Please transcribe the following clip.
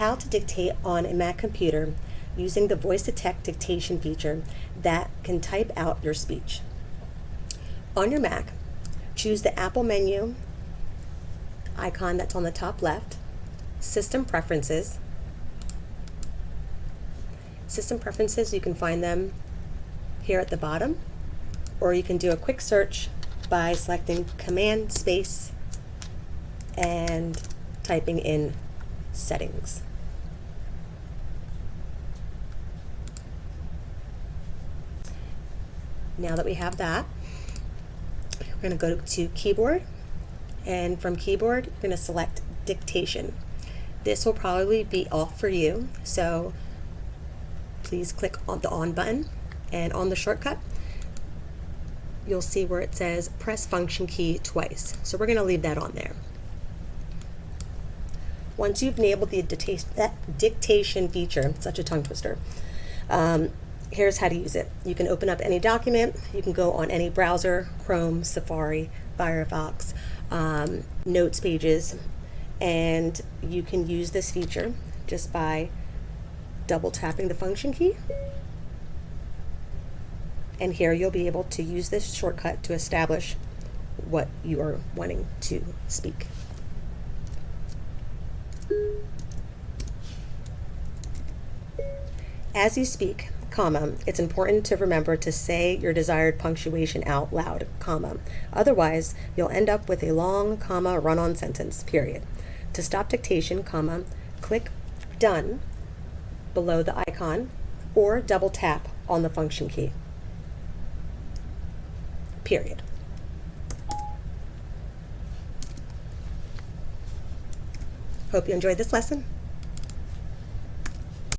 how to dictate on a Mac computer using the voice-to-text dictation feature that can type out your speech. On your Mac, choose the Apple menu icon that's on the top left, System Preferences. System Preferences, you can find them here at the bottom, or you can do a quick search by selecting Command Space and typing in Settings. Now that we have that, we're going to go to Keyboard, and from Keyboard, you're going to select Dictation. This will probably be off for you, so please click on the On button, and on the shortcut, you'll see where it says press function key twice. So we're going to leave that on there. Once you've enabled the dictation feature, such a tongue twister, here's how to use it. You can open up any document, you can go on any browser, Chrome, Safari, Firefox, notes pages, and you can use this feature just by double tapping the function key. And here you'll be able to use this shortcut to establish what you are wanting to speak. As you speak, comma, it's important to remember to say your desired punctuation out loud, comma. Otherwise, you'll end up with a long, comma, run-on sentence, period. To stop dictation, comma, click Done below the icon, or double tap on the function key, period. Hope you enjoyed this lesson.